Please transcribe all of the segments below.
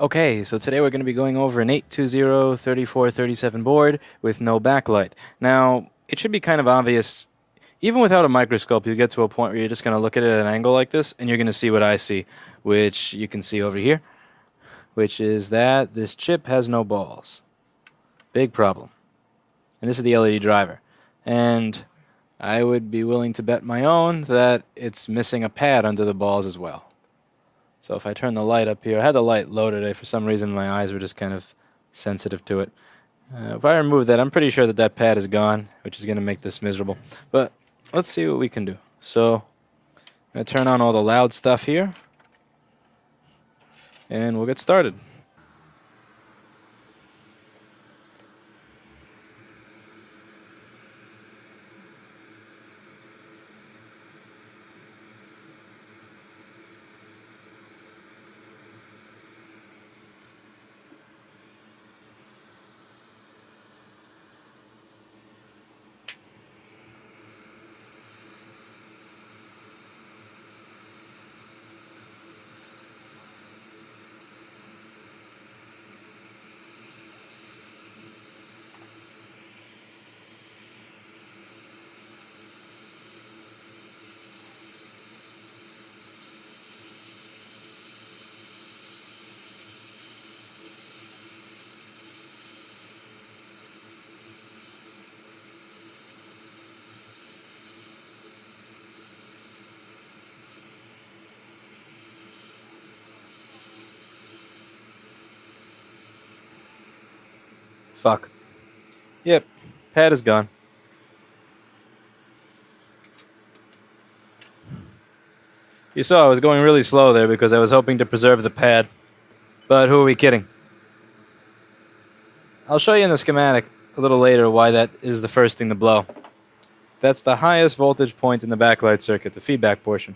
Okay, so today we're going to be going over an 820-3437 board with no backlight. Now, it should be kind of obvious, even without a microscope, you get to a point where you're just going to look at it at an angle like this, and you're going to see what I see, which you can see over here, which is that this chip has no balls. Big problem. And this is the LED driver. And I would be willing to bet my own that it's missing a pad under the balls as well. So if I turn the light up here, I had the light low today. For some reason, my eyes were just kind of sensitive to it. If I remove that, I'm pretty sure that that pad is gone, which is going to make this miserable. But let's see what we can do. So I'm going to turn on all the loud stuff here, and we'll get started. Fuck. Yep, pad is gone. You saw I was going really slow there because I was hoping to preserve the pad. But who are we kidding? I'll show you in the schematic a little later why that is the first thing to blow. That's the highest voltage point in the backlight circuit, the feedback portion.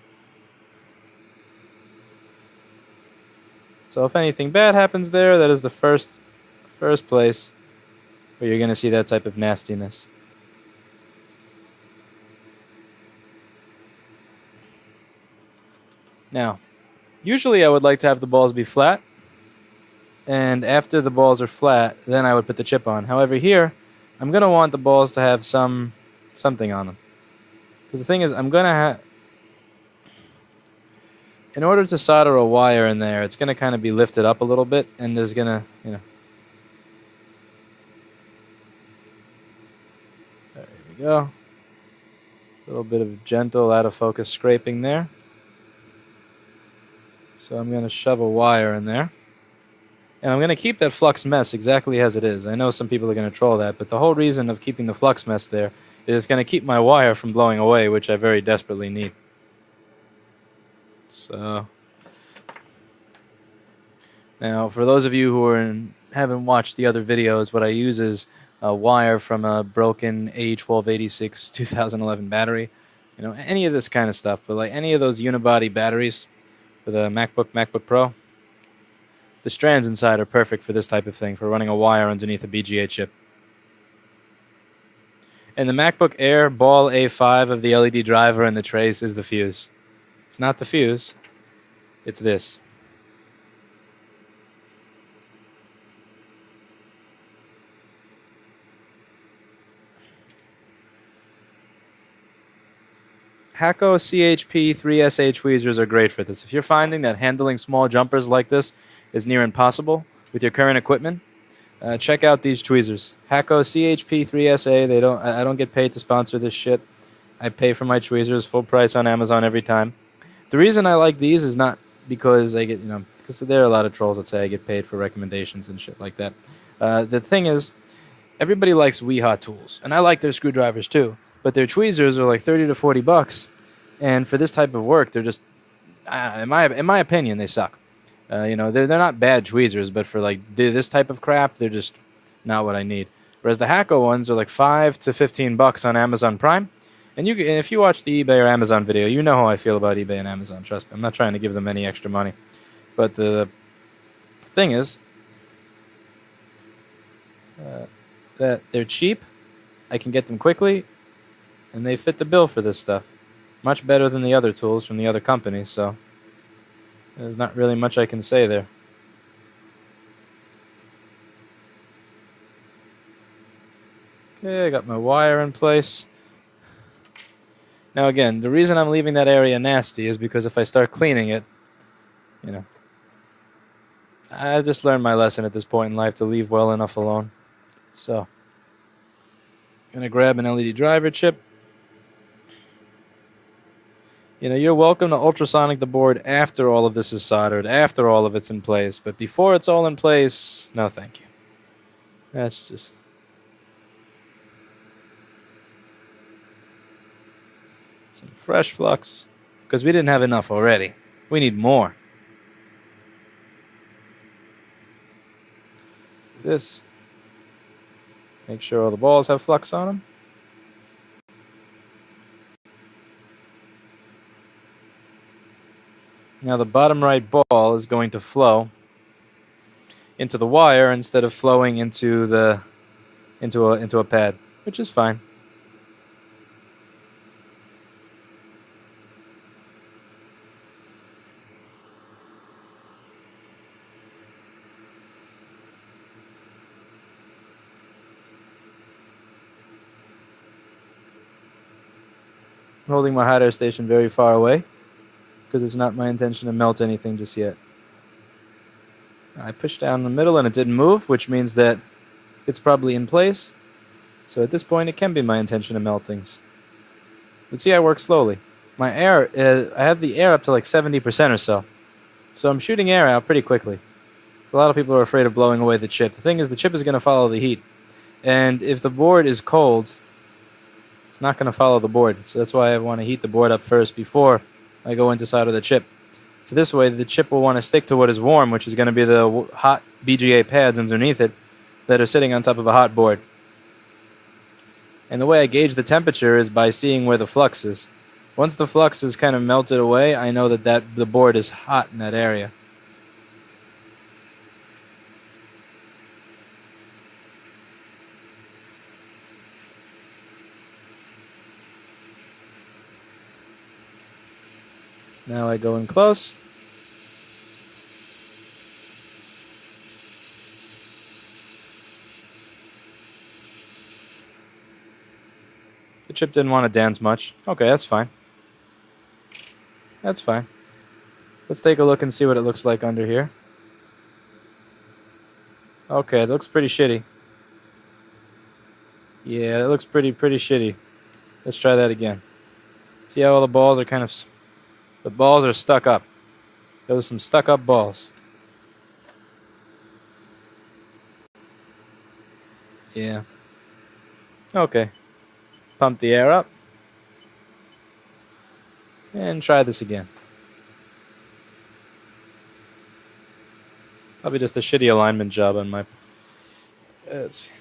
So if anything bad happens there, that is the first place where you're going to see that type of nastiness. Now, usually I would like to have the balls be flat, and after the balls are flat, then I would put the chip on. However, here, I'm going to want the balls to have something on them. Because the thing is, I'm going to have... In order to solder a wire in there, it's going to kind of be lifted up a little bit, and there's going to, There we go. A little bit of gentle out of focus scraping there. So I'm going to shove a wire in there. And I'm going to keep that flux mess exactly as it is. I know some people are going to troll that, but the whole reason of keeping the flux mess there is it's going to keep my wire from blowing away, which I very desperately need. So now, for those of you who haven't watched the other videos, what I use is a wire from a broken A1286 2011 battery. Any of this kind of stuff, but like any of those unibody batteries for the MacBook Pro, the strands inside are perfect for this type of thing, for running a wire underneath a BGA chip. And the MacBook Air ball A5 of the LED driver and the trace is the fuse. It's not the fuse, it's this. Hakko CHP 3SA tweezers are great for this. If you're finding that handling small jumpers like this is near impossible with your current equipment, check out these tweezers. Hakko CHP 3SA. I don't get paid to sponsor this shit. I pay for my tweezers full price on Amazon every time. The reason I like these is not because I get, because there are a lot of trolls that say I get paid for recommendations and shit like that. The thing is, everybody likes Weehaw tools, and I like their screwdrivers too. But their tweezers are like $30 to $40, and for this type of work, they're just, in my opinion, they suck. They're not bad tweezers, but for like this type of crap, they're just not what I need. Whereas the Hakko ones are like $5 to $15 on Amazon Prime, and if you watch the eBay or Amazon video, you know how I feel about eBay and Amazon. Trust me, I'm not trying to give them any extra money, but the thing is that they're cheap. I can get them quickly. And they fit the bill for this stuff. Much better than the other tools from the other companies, so there's not really much I can say there. Okay, I got my wire in place. Now again, the reason I'm leaving that area nasty is because if I start cleaning it, you know, I just learned my lesson at this point in life to leave well enough alone. So, I'm going to grab an LED driver chip. You know, you're welcome to ultrasonic the board after all of this is soldered, after all of it's in place. But before it's all in place, no thank you. That's just... some fresh flux. Because we didn't have enough already. We need more. Do this. Make sure all the balls have flux on them. Now the bottom right ball is going to flow into the wire instead of flowing into a pad, which is fine. I'm holding my hot air station very far away because it's not my intention to melt anything just yet. I pushed down the middle and it didn't move, which means that it's probably in place. So at this point, it can be my intention to melt things. But see, I work slowly. My air, I have the air up to like 70% or so. So I'm shooting air out pretty quickly. A lot of people are afraid of blowing away the chip. The thing is, the chip is going to follow the heat. And if the board is cold, it's not going to follow the board. So that's why I want to heat the board up first before I go inside of the chip. So this way, the chip will want to stick to what is warm, which is going to be the hot BGA pads underneath it that are sitting on top of a hot board. And the way I gauge the temperature is by seeing where the flux is. Once the flux is kind of melted away, I know that the board is hot in that area. Now I go in close. The chip didn't want to dance much. Okay, that's fine. That's fine. Let's take a look and see what it looks like under here. Okay, it looks pretty shitty. Yeah, it looks pretty shitty. Let's try that again. See how all the balls are kind of... the balls are stuck up. Those are some stuck up balls. Yeah. Okay. Pump the air up. And try this again. Probably just a shitty alignment job on my... let's see.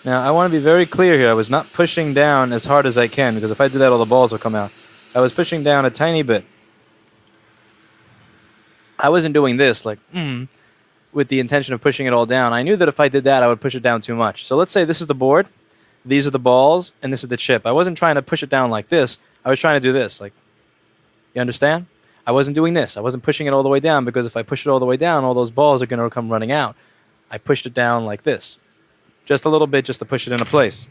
Now, I want to be very clear here. I was not pushing down as hard as I can, because if I do that, all the balls will come out. I was pushing down a tiny bit. I wasn't doing this, like, with the intention of pushing it all down. I knew that if I did that, I would push it down too much. So let's say this is the board, these are the balls, and this is the chip. I wasn't trying to push it down like this. I was trying to do this. Like, you understand? I wasn't doing this. I wasn't pushing it all the way down, because if I push it all the way down, all those balls are going to come running out. I pushed it down like this. Just a little bit, just to push it into place.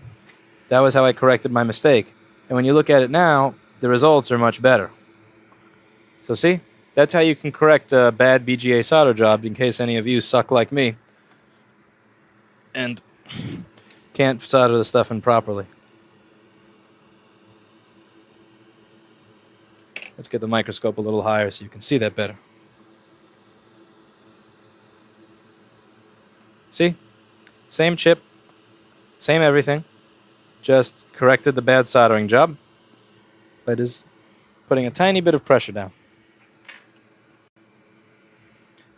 That was how I corrected my mistake. And when you look at it now, the results are much better. So see? That's how you can correct a bad BGA solder job, in case any of you suck like me and can't solder the stuff in properly. Let's get the microscope a little higher so you can see that better. See? Same chip, same everything, just corrected the bad soldering job by just putting a tiny bit of pressure down.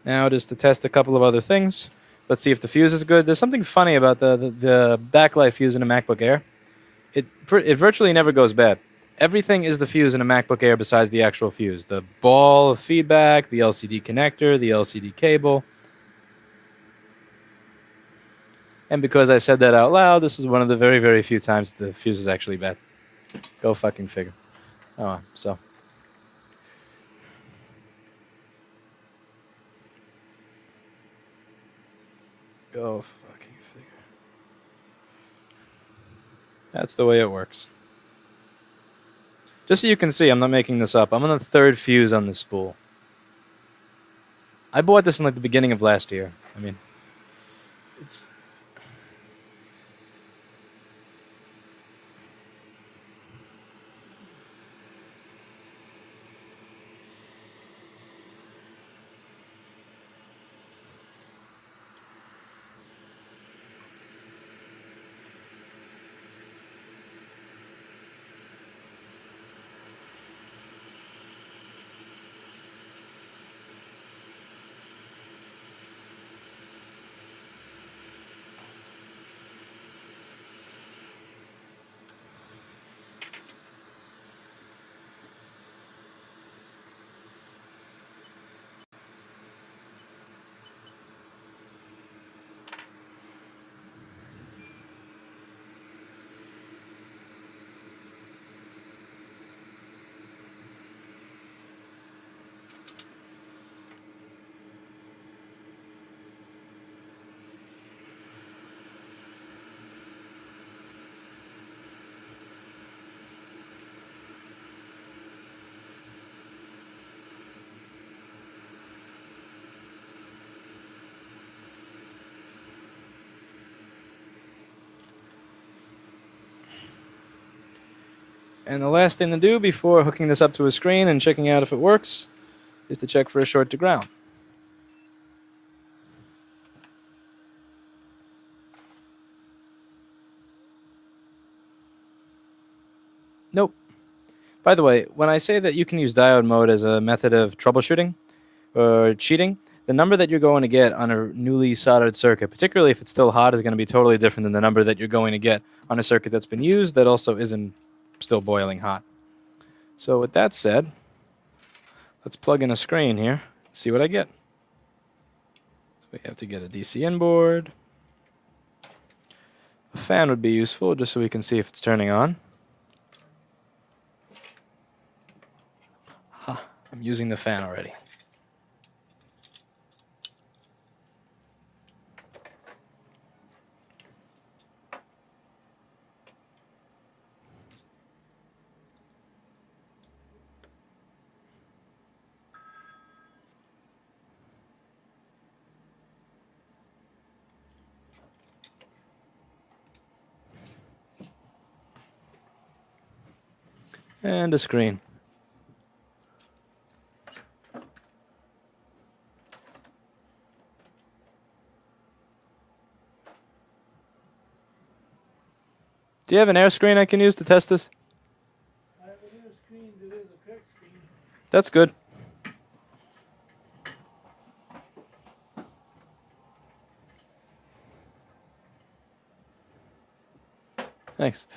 Now just to test a couple of other things. Let's see if the fuse is good. There's something funny about the backlight fuse in a MacBook Air. It virtually never goes bad. Everything is the fuse in a MacBook Air besides the actual fuse. The ball of feedback, the LCD connector, the LCD cable. And because I said that out loud, this is one of the very, very few times the fuse is actually bad. Go fucking figure. Oh, so. Go fucking figure. That's the way it works. Just so you can see, I'm not making this up. I'm on the third fuse on this spool. I bought this in like the beginning of last year. I mean, it's... And the last thing to do before hooking this up to a screen and checking out if it works is to check for a short to ground. Nope. By the way, when I say that you can use diode mode as a method of troubleshooting or cheating, the number that you're going to get on a newly soldered circuit, particularly if it's still hot, is going to be totally different than the number that you're going to get on a circuit that's been used that also isn't still boiling hot. So with that said, let's plug in a screen here, see what I get. We have to get a DC in board. A fan would be useful just so we can see if it's turning on. I'm using the fan already. And a screen. Do you have an air screen I can use to test this? I have an air screen that is a PEX screen. That's good. Thanks.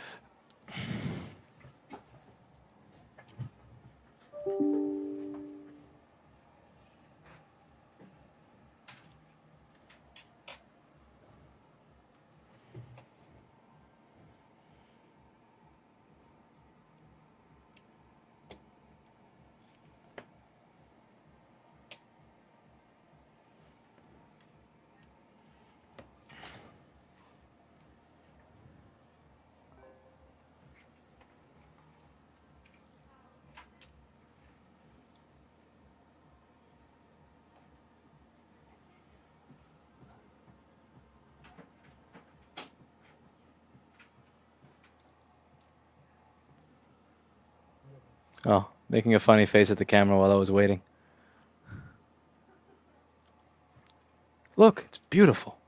Oh, making a funny face at the camera while I was waiting. Look, it's beautiful.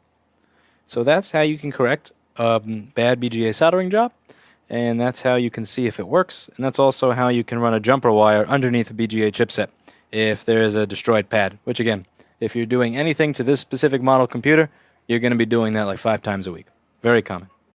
So that's how you can correct a bad BGA soldering job, and that's how you can see if it works, and that's also how you can run a jumper wire underneath a BGA chipset if there is a destroyed pad, which again, if you're doing anything to this specific model computer, you're going to be doing that like 5 times a week. Very common.